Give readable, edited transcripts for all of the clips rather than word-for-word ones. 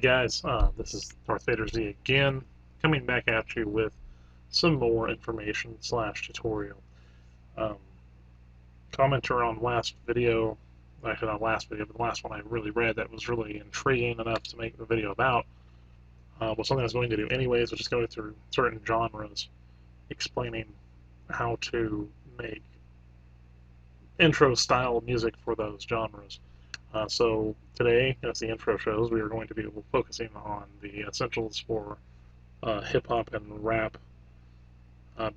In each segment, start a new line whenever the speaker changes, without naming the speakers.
guys, this is Darth Vader Z again, coming back at you with some more information slash tutorial. Um, Commenter on last video, actually not last video, but the last one I really read that was really intriguing enough to make the video about, was something I was going to do anyways, which is going through certain genres, explaining how to make intro style music for those genres. So today, as the intro shows, we are going to be focusing on the essentials for hip-hop and rap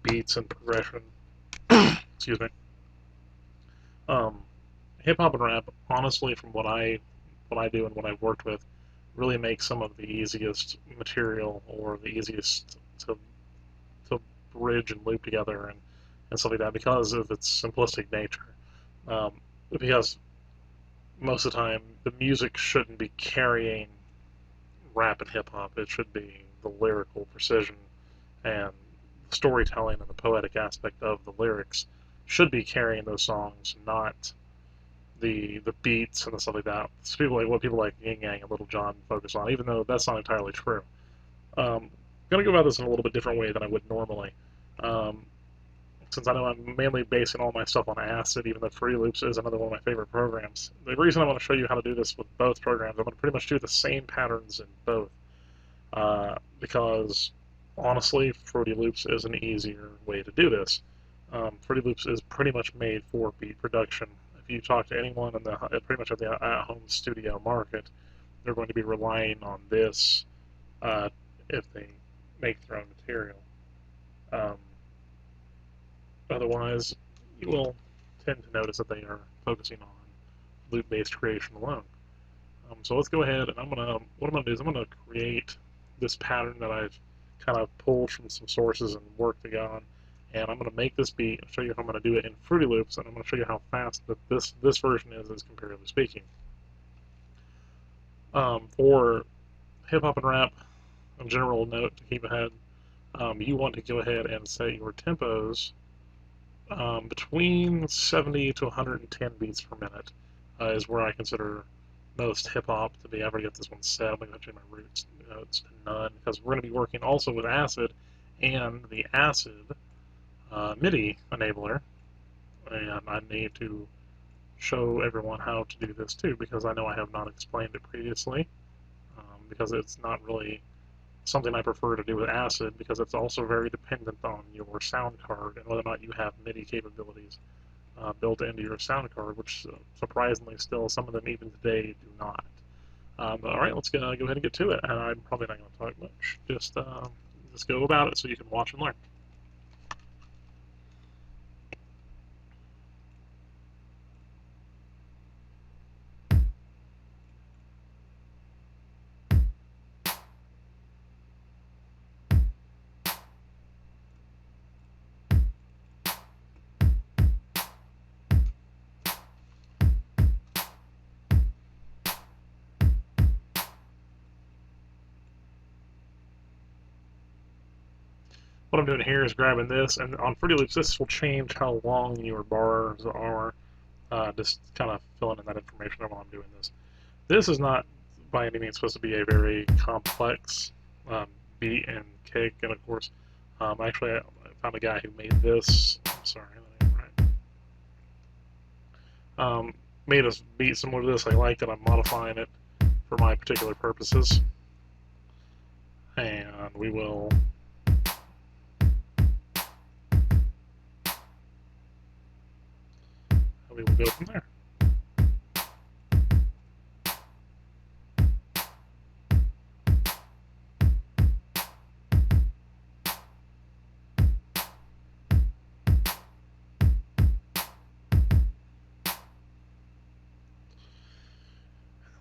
beats and progression. Excuse me. Hip-hop and rap, honestly, from what I do and what I've worked with, really make some of the easiest material or the easiest to bridge and loop together and stuff like that because of its simplistic nature. Because most of the time, the music shouldn't be carrying rap and hip-hop. It should be the lyrical precision and the storytelling and the poetic aspect of the lyrics should be carrying those songs, not the beats and the stuff like that. It's what people like Yin Yang and Little John focus on, even though that's not entirely true. I'm going to go about this in a little bit different way than I would normally. Since I know I'm mainly basing all my stuff on Acid, even though Fruity Loops is another one of my favorite programs. The reason I want to show you how to do this with both programs, I'm going to pretty much do the same patterns in both. Because, honestly, Fruity Loops is an easier way to do this. Fruity Loops is pretty much made for beat production. If you talk to anyone in the pretty much at the at-home studio market, they're going to be relying on this if they make their own material. Otherwise, you will tend to notice that they are focusing on loop-based creation alone. So let's go ahead and what I'm gonna do is I'm gonna create this pattern that I've kind of pulled from some sources and worked on, and I'm gonna make this beat and show you how I'm gonna do it in Fruity Loops, and I'm gonna show you how fast that this version is comparatively speaking. For hip hop and rap, a general note to keep ahead, you want to go ahead and set your tempos between 70 to 110 beats per minute is where I consider most hip-hop to be. I've already got this one set. I'm going to change my roots notes to none because we're going to be working also with Acid and the Acid MIDI enabler, and I need to show everyone how to do this too because I know I have not explained it previously because it's not really something I prefer to do with Acid because it's also very dependent on your sound card and whether or not you have MIDI capabilities built into your sound card, which surprisingly still some of them even today do not. All right, let's go ahead and get to it. And I'm probably not going to talk much. Just go about it so you can watch and learn. What I'm doing here is grabbing this, and on Fruity Loops, this will change how long your bars are. Just kind of filling in that information while I'm doing this. This is not by any means supposed to be a very complex beat and kick, and of course, actually I found a guy who made this. I'm sorry, that ain't right. Made a beat similar to this. I like it. I'm modifying it for my particular purposes, and we will. We will go from there.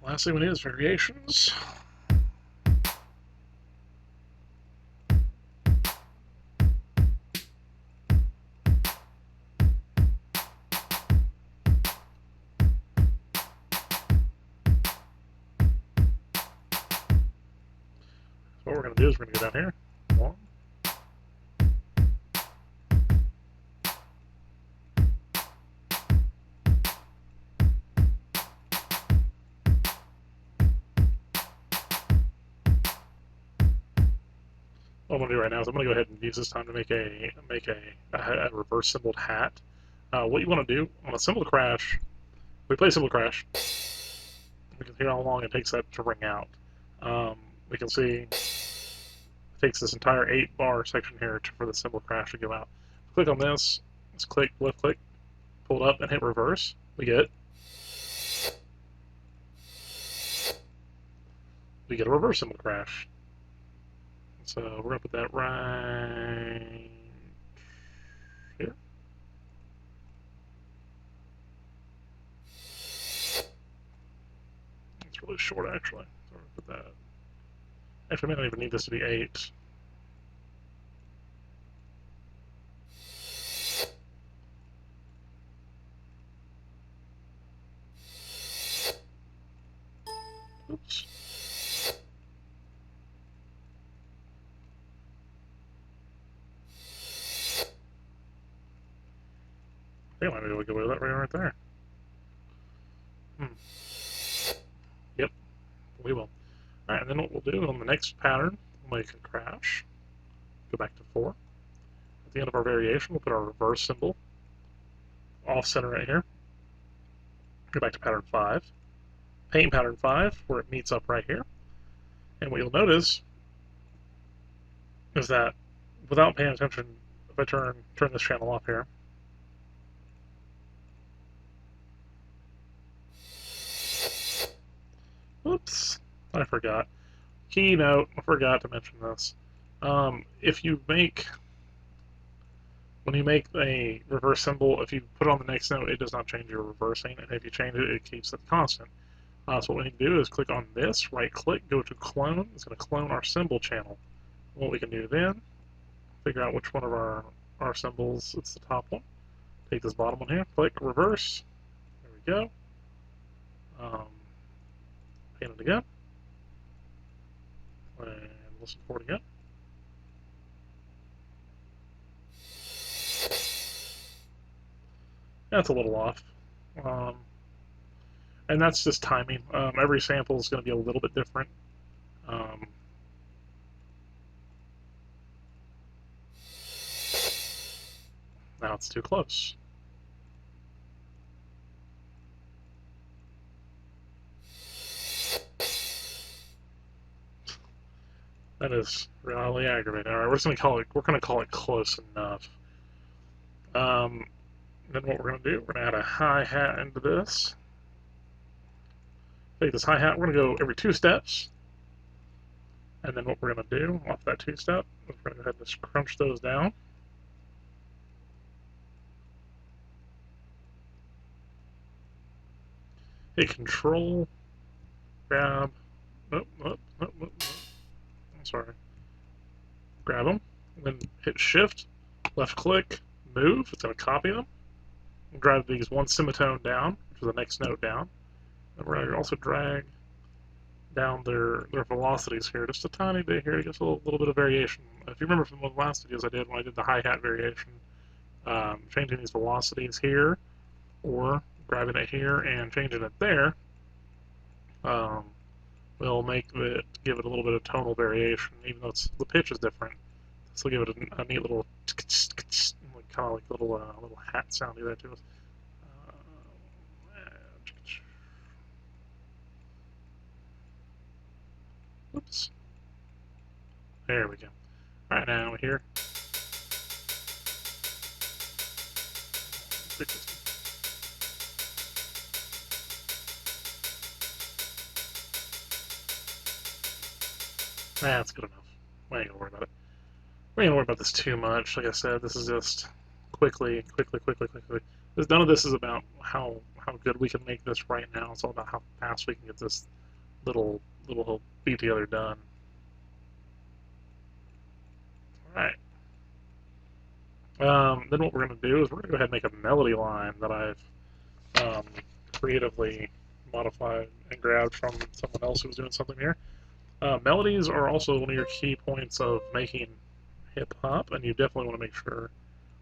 Last thing we need is variations. What we're going to do is we're going to go down here. One. what I'm going to do right now is I'm going to go ahead and use this time to make a reverse symboled hat. What you want to do on a cymbal crash, we play cymbal crash. We can hear how long it takes that to ring out. We can see it takes this entire 8-bar section here for the cymbal crash to go out. Click on this. Let's click, left click, pull it up, and hit reverse. We get a reverse cymbal crash. So we're going to put that right here. It's really short, actually. So we're going to put that. Actually, I may not even need this to be 8. Oops. I think I might be able to get away with that right there. Yep, we will. Alright, and then what we'll do on the next pattern, we'll make a crash. Go back to 4. At the end of our variation, we'll put our reverse symbol off center right here. Go back to pattern 5. Paint pattern 5, where it meets up right here. And what you'll notice is that without paying attention, if I turn this channel off here, whoops, I forgot. Keynote, I forgot to mention this. If you make, when you make a reverse symbol, if you put it on the next note, it does not change your reversing, and if you change it, it keeps it constant. So what we need to do is click on this, right click, go to clone. It's going to clone our symbol channel. What we can do then, figure out which one of our symbols, it's the top one. Take this bottom one here, click reverse. There we go. Paint it again. And listen for it again. That's a little off. And that's just timing. Every sample is going to be a little bit different. Now it's too close. That is really aggravating. All right, we're going to call it close enough. Then what we're going to do, we're going to add a hi-hat into this. Take this hi-hat, we're going to go every 2 steps. And then what we're going to do off that 2-step, we're going to go ahead and just crunch those down. Hit Control, grab, I'm sorry. Grab them, then hit Shift, left click, move, it's going to copy them. We'll drag these one semitone down, which is the next note down. And we're going to also drag down their velocities here, just a tiny bit here, just a little bit of variation. If you remember from the last videos I did when I did the hi-hat variation, changing these velocities here, or grabbing it here and changing it there, will give it a little bit of tonal variation, even though the pitch is different. This will give it a neat little kind of like little hat sound there to us. Oops. There we go. All right, now we're here. That's good enough. We ain't gonna worry about it. We ain't gonna worry about this too much. Like I said, this is just quickly. None of this is about how good we can make this right now. It's all about how fast we can get this little beat together done. All right. Then what we're going to do is we're going to go ahead and make a melody line that I've creatively modified and grabbed from someone else who was doing something here. Melodies are also one of your key points of making hip-hop, and you definitely want to make sure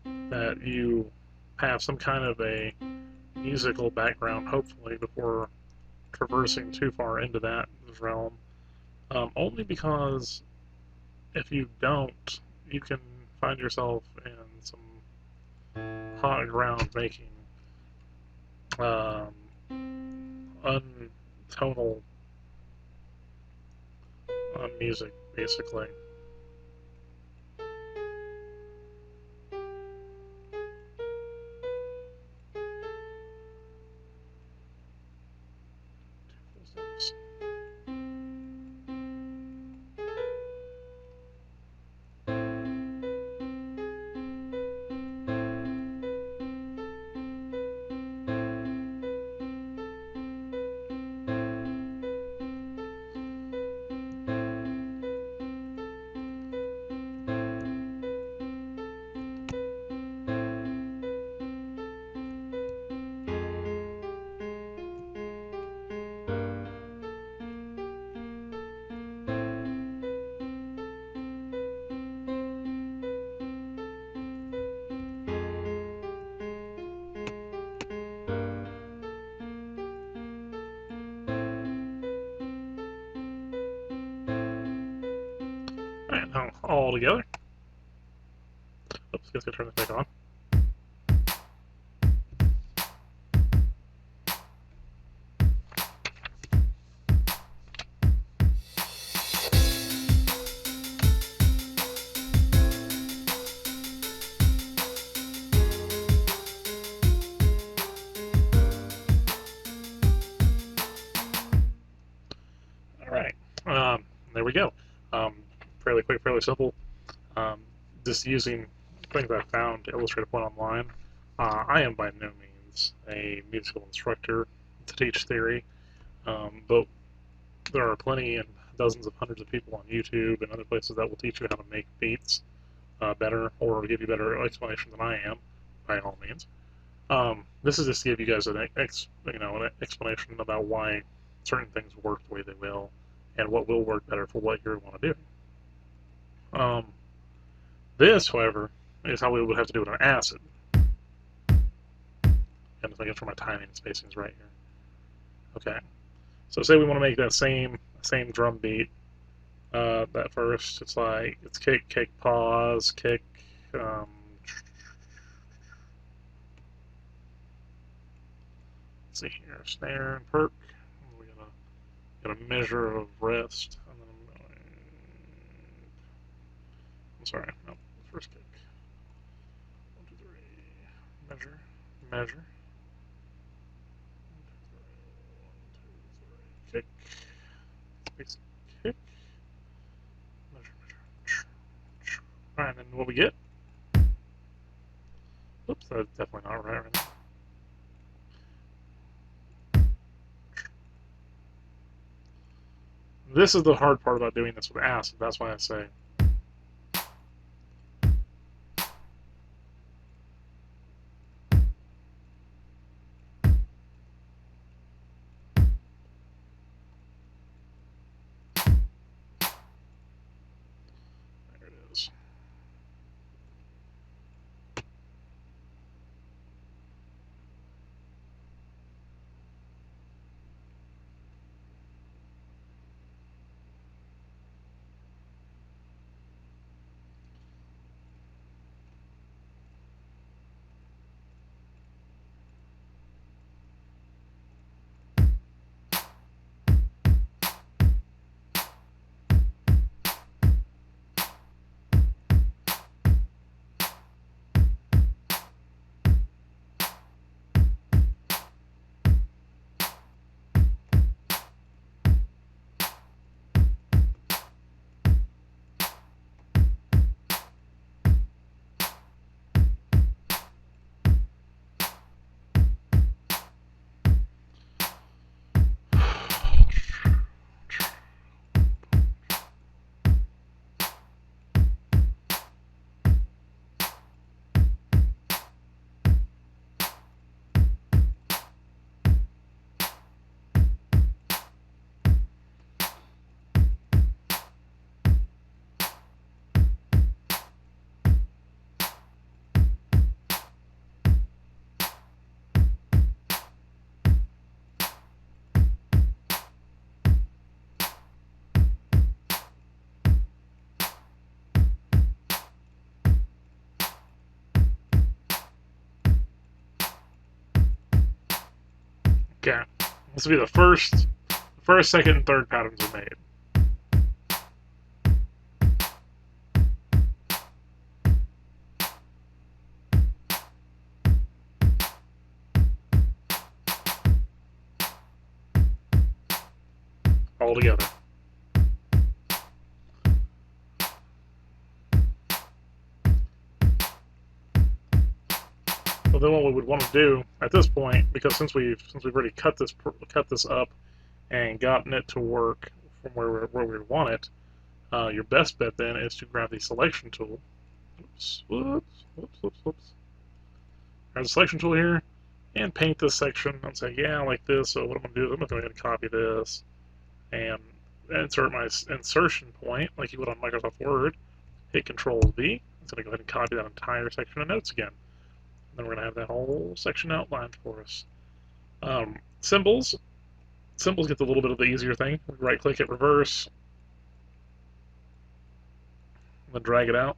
that you have some kind of a musical background, hopefully, before traversing too far into that realm. Only because if you don't, you can find yourself in some hot ground making um, untonal music, basically. Alright, now all together. Oops, guess I turn this back on. Alright, there we go. Fairly quick, fairly simple. Um, just using things I found to illustrate a point online. I am by no means a musical instructor to teach theory, but there are plenty and dozens of hundreds of people on YouTube and other places that will teach you how to make beats better or give you better explanation than I am, by all means. This is just to give you guys an explanation about why certain things work the way they will and what will work better for what you want to do. This, however, is how we would have to do it on acid. And I guess for my timing and spacing is right here. Okay. So say we want to make that same drum beat. That first, it's like it's kick, kick, pause, kick. Let's see here, snare and perk. We got a measure of rest. And then I'm sorry, no, first kick. 1, 2, 3. Measure, measure. 1, 2, 3. 1, 2, 3. Kick. Basic kick. Measure, measure. Alright, and then what we get? Oops, that's definitely not right now. This is the hard part about doing this with acid. That's why I say there it is. Okay, this will be the first, second, and third patterns are made. All together. So then what we would want to do at this point, because since we've already cut this up and gotten it to work from where we want it, your best bet then is to grab the selection tool. Whoops. Grab the selection tool here and paint this section and say, yeah, I like this. So what I'm going to do is I'm going to go ahead and copy this and insert my insertion point like you would on Microsoft Word. Hit Control V. It's going to go ahead and copy that entire section of notes again. Then we're going to have that whole section outlined for us. Symbols. Symbols gets a little bit of the easier thing. Right click at reverse, and then drag it out,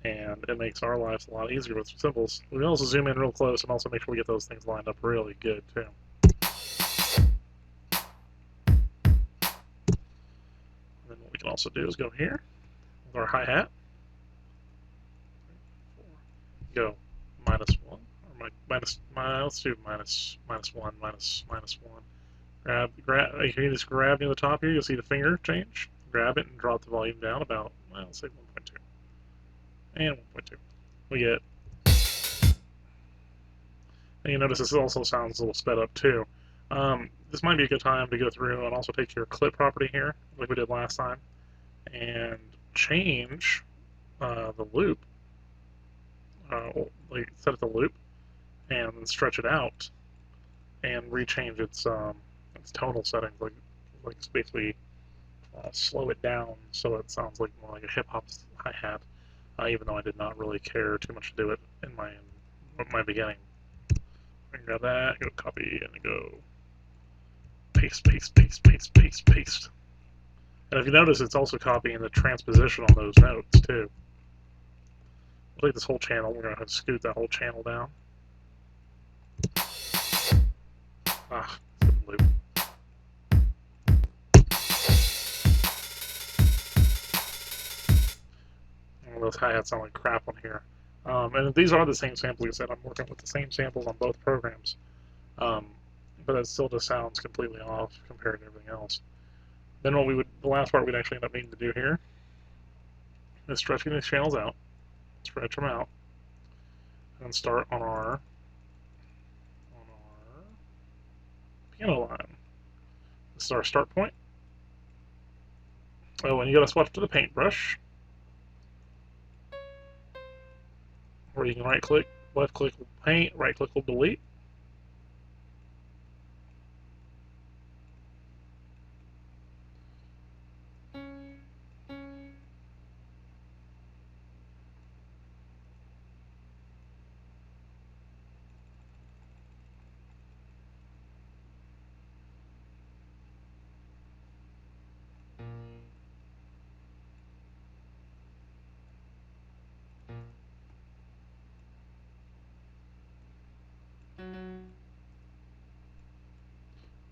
and it makes our lives a lot easier with symbols. We can also zoom in real close and also make sure we get those things lined up really good too. And then what we can also do is go here with our hi-hat, go -1, or let's do -1, -1. You can just grab near the top here, you'll see the finger change. Grab it and drop the volume down about, well, let's say 1.2. And 1.2. We get, and you notice this also sounds a little sped up too. This might be a good time to go through and also take your clip property here, like we did last time, and change the loop, like set it to loop, and then stretch it out, and rechange its tonal settings, like basically slow it down so it sounds like more like a hip-hop hi-hat, even though I did not really care too much to do it in my beginning. I can grab that, go copy, and go paste. And if you notice, it's also copying the transposition on those notes too. We'll take this whole channel, we're going to have to scoot that whole channel down. Stupid loop. Those hi-hats sound like crap on here. And these are the same samples. Like I said, I'm working with the same samples on both programs. But it still just sounds completely off compared to everything else. Then the last part we'd actually end up needing to do here is stretching these channels out, stretch them out, and start on our piano line. This is our start point. Oh, and you gotta switch to the paintbrush, where you can right click, left click will paint, right click will delete.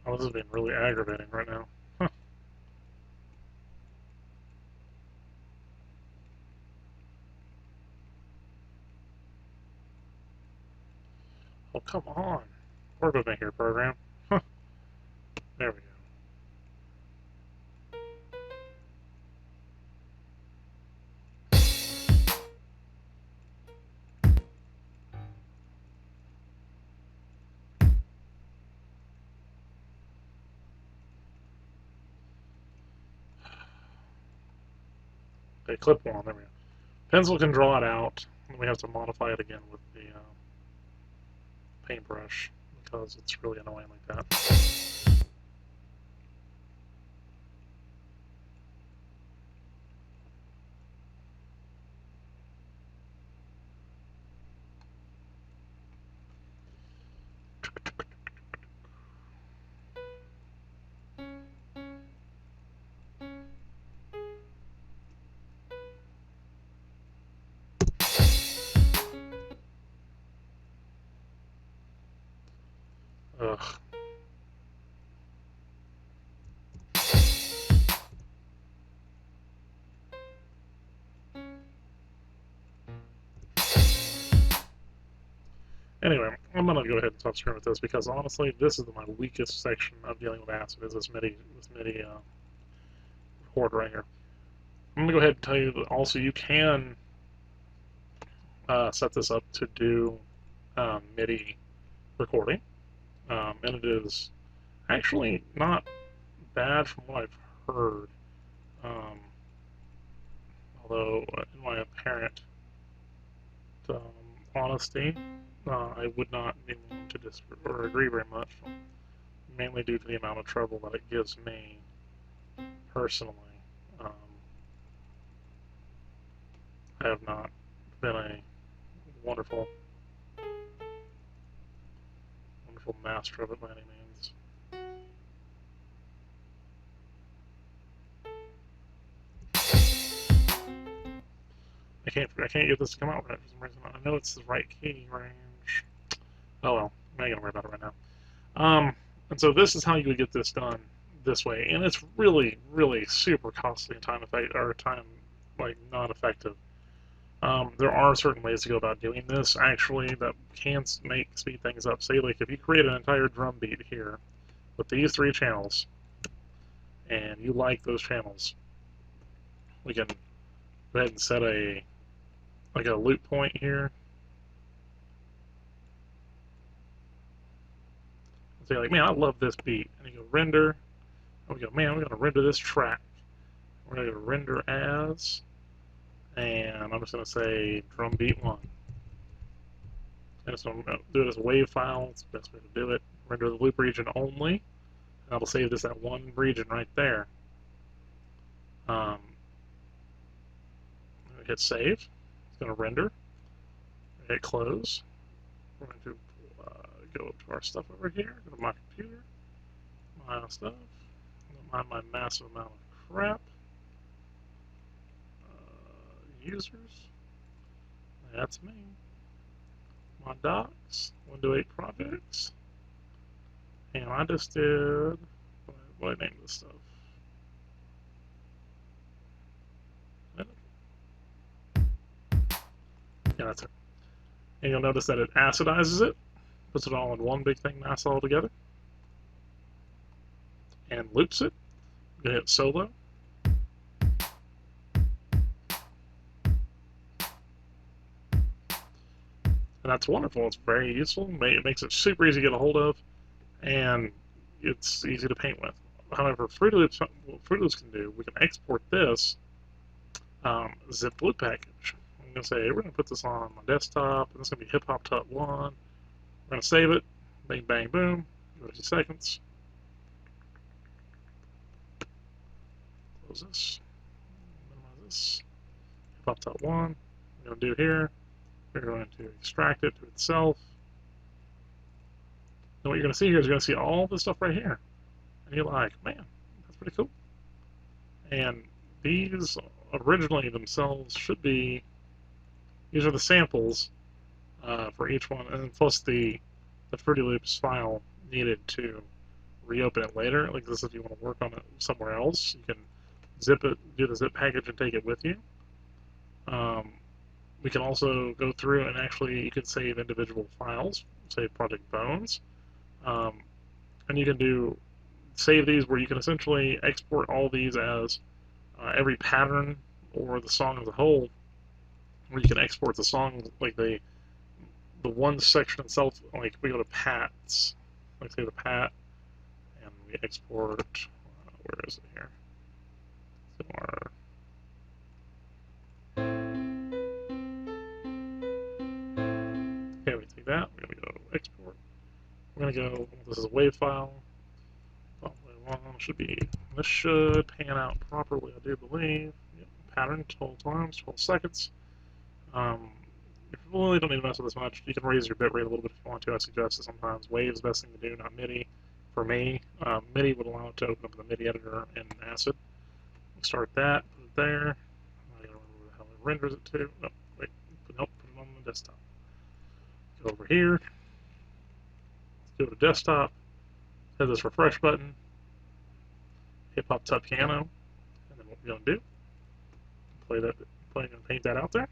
Oh, this is being really aggravating right now. Huh. Oh, come on. Work with me here, program. Huh. There we go. Okay, clip one, there we go. Pencil can draw it out, and we have to modify it again with the paintbrush, because it's really annoying like that. Ugh. Anyway, I'm gonna go ahead and stop screwing with this because honestly, this is my weakest section of dealing with acid. Is this MIDI record right here. I'm gonna go ahead and tell you that also you can set this up to do MIDI recording, and it is actually not bad from what I've heard. Um, Although, in my apparent um, honesty, I would not be willing to disagree or agree very much, mainly due to the amount of trouble that it gives me personally. Um, I have not been a wonderful, wonderful master of it by any means. I can't get this to come out right for some reason. I know it's the right key range. Oh well, I'm not gonna worry about it right now. And so this is how you would get this done this way, and it's really, really super costly and time like not effective. There are certain ways to go about doing this actually that can speed things up. Say like if you create an entire drum beat here with these 3 channels, and you like those channels, we can go ahead and set a loop point here. And say like, man, I love this beat, and you go render. And we go, man, we're gonna render this track. We're gonna go render as, and I'm just gonna say drum beat 1. And so I'm gonna do it as a wave file. It's the best way to do it. Render the loop region only, and that'll save this at 1 region right there. Hit save. It's going to render. Hit close. We're going to go to our stuff over here. Go to my computer. My stuff. My massive amount of crap. Users. That's me. My docs. Windows 8 projects. And I just did. What do I name this stuff? Yeah, that's it. And you'll notice that it acidizes it, puts it all in one big thing, mass all together, and loops it. I'm gonna hit solo. And that's wonderful. It's very useful. It makes it super easy to get a hold of, and it's easy to paint with. However, Fruity Loops can do, we can export this zip loop package. I'm going to say, we're going to put this on my desktop, and it's going to be HipHop Tut 1. We're going to save it. Bang, bang, boom. Give it a few seconds. Close this. Minimize this. HipHop Tut 1. We're going to do here. We're going to extract it to itself. And what you're going to see here is you're going to see all this stuff right here. And you're like, man, that's pretty cool. And these originally themselves should be, these are the samples for each one, and plus the Fruity Loops file needed to reopen it later. Like this, if you want to work on it somewhere else, you can zip it, do the zip package, and take it with you. We can also go through and actually you can save individual files, save Project Bones, and you can save these where you can essentially export all these as every pattern or the song as a whole, where you can export the song like the one section itself. Like we go to Pats, like say the Pat, and we export. Where is it here? So okay, we take that. We're gonna go export. We're gonna go. This is a WAV file. This should pan out properly, I do believe. Yep, pattern 12 times, 12 seconds. You really don't need to mess with this much. You can raise your bitrate a little bit if you want to. I suggest it sometimes. WAV is the best thing to do, not MIDI. For me, MIDI would allow it to open up the MIDI editor in ACID. We'll start that, put it there. I don't remember where the hell it renders it to. Oh, wait, put it on the desktop. Go over here. Let's go to desktop, hit this refresh button, HipHop Tut Piano, and then what we're going to do, play and paint that out there.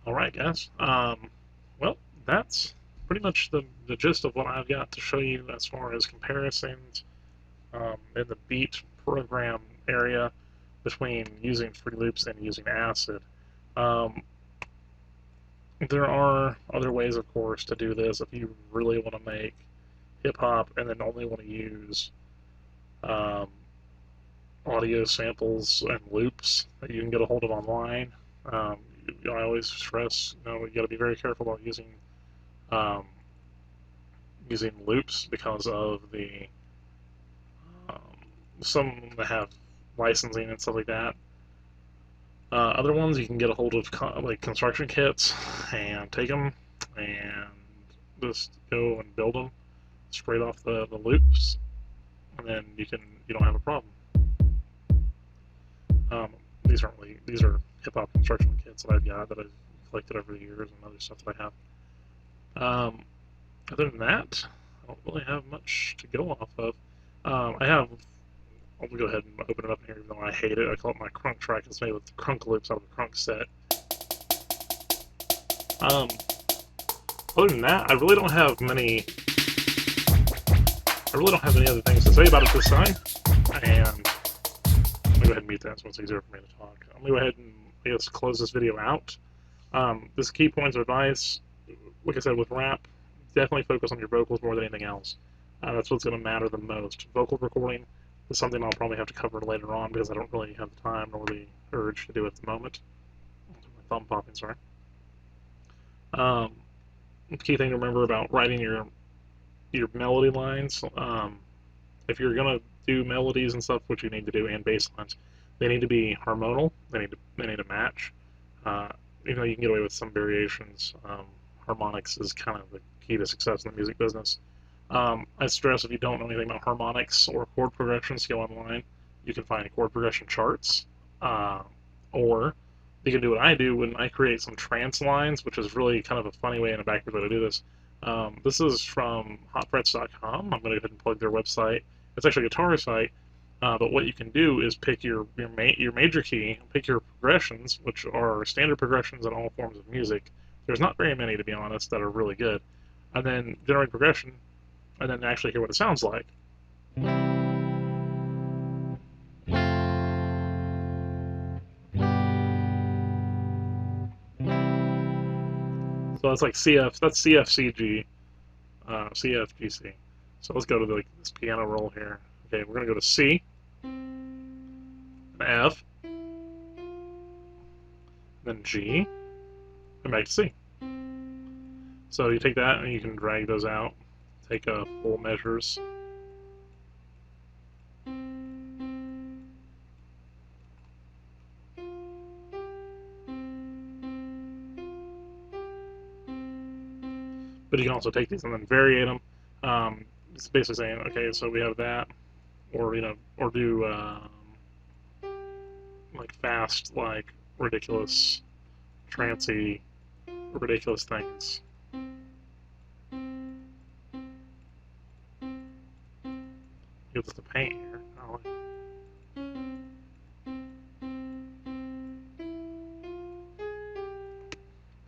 Alright guys, well, that's pretty much the gist of what I've got to show you as far as comparisons in the beat program area between using free loops and using Acid. There are other ways, of course, to do this if you really want to make hip-hop and then only want to use audio samples and loops that you can get a hold of online. I always stress, you got to be very careful about using loops because of the some that have licensing and stuff like that. Other ones you can get a hold of like construction kits and take them and just go and build them straight off the loops, and then you don't have a problem. These are hip-hop construction kits that I've got that I've collected over the years and other stuff that I have. Other than that, I don't really have much to go off of. I'll go ahead and open it up here, even though I hate it. I call it my crunk track. It's made with the crunk loops out of the crunk set. Other than that, I really don't have any other things to say about it this time. And I'm gonna go ahead and mute that so it's easier for me to talk. I'm gonna go ahead and just close this video out. This key points of advice, like I said, with rap, definitely focus on your vocals more than anything else. That's what's going to matter the most. Vocal recording is something I'll probably have to cover later on because I don't really have the time nor the urge to do it at the moment. My thumb popping, sorry. The key thing to remember about writing your melody lines, if you're going to do melodies and stuff, which you need to do, and bass lines, they need to be harmonial. They need to match. You can get away with some variations. Harmonics is kind of the key to success in the music business. I stress if you don't know anything about harmonics or chord progressions, go online. You can find chord progression charts, or you can do what I do when I create some trance lines, which is really kind of a funny way and a backwards way to do this. This is from hotfrets.com. I'm going to go ahead and plug their website. It's actually a guitar site, but what you can do is pick your major key, pick your progressions, which are standard progressions in all forms of music. There's not very many, to be honest, that are really good. And then generate progression, and then actually hear what it sounds like. So that's like that's CFCG, CFGC. So let's go to this piano roll here. Okay, we're going to go to C, an F, then G, and back to C. So you take that and you can drag those out, take full measures. But you can also take these and then variate them. It's basically saying, okay, so we have that, or or do like fast, like ridiculous, trancey, ridiculous things. Give this the paint here.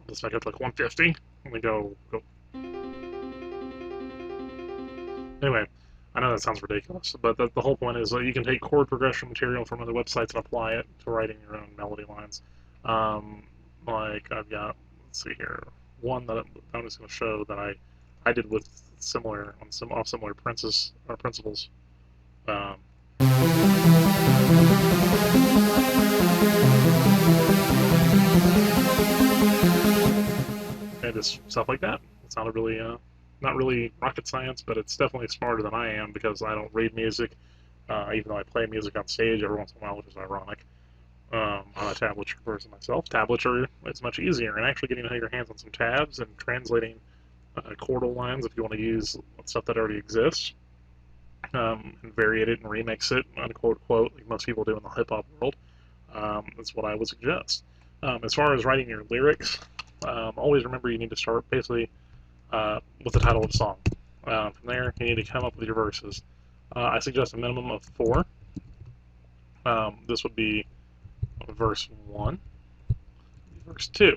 Let's back up to like 150. And we go. Anyway, I know that sounds ridiculous, but the whole point is that you can take chord progression material from other websites and apply it to writing your own melody lines. Like I've got, let's see here, one that I'm just going to show that I did with similar principles. And just stuff like that. It's not really not really rocket science, but it's definitely smarter than I am because I don't read music, even though I play music on stage every once in a while, which is ironic. I'm a tablature person myself. Tablature, it's much easier, and actually getting your hands on some tabs and translating chordal lines if you want to use stuff that already exists and variate it and remix it, unquote, quote, like most people do in the hip hop world. That's what I would suggest. As far as writing your lyrics, always remember you need to start basically with the title of the song. From there, you need to come up with your verses. I suggest a minimum of 4. This would be verse 1, verse 2.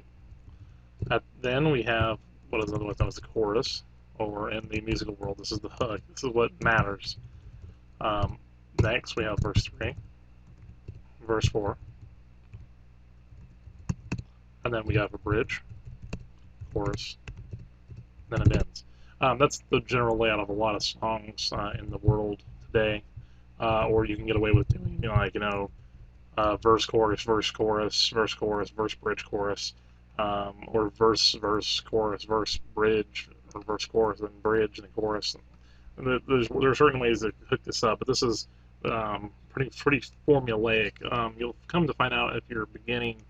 Then we have what is otherwise known as the chorus, or in the musical world, this is the hook. This is what matters. Um, Next, we have verse 3, verse 4, and then we have a bridge, chorus, then it ends. That's the general layout of a lot of songs in the world today. Or you can get away with doing, verse, chorus, verse, chorus, verse, chorus, verse, bridge, chorus, or verse, verse, chorus, verse, bridge, or verse, chorus, then bridge, and chorus. There are certain ways to hook this up, but this is pretty formulaic. You'll come to find out if you're beginning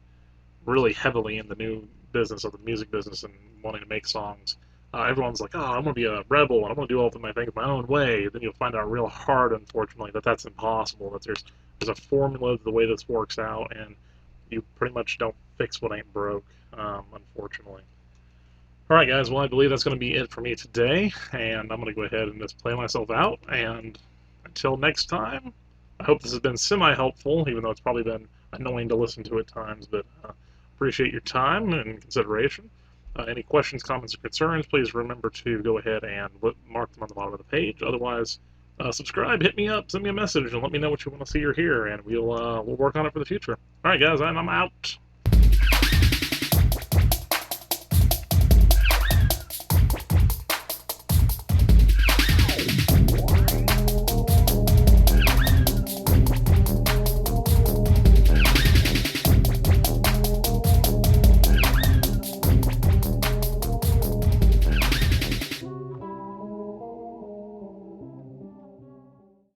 really heavily in the new business of the music business and wanting to make songs. Everyone's like, oh, I'm going to be a rebel and I'm going to do all of my things my own way. Then you'll find out real hard, unfortunately, that that's impossible. That there's a formula to the way this works out, and you pretty much don't fix what ain't broke, unfortunately. All right, guys. Well, I believe that's going to be it for me today, and I'm going to go ahead and just play myself out. And until next time, I hope this has been semi-helpful, even though it's probably been annoying to listen to at times. But appreciate your time and consideration. Any questions, comments, or concerns, please remember to go ahead and mark them on the bottom of the page. Otherwise, subscribe, hit me up, send me a message, and let me know what you want to see or hear, and we'll work on it for the future. All right, guys, I'm out.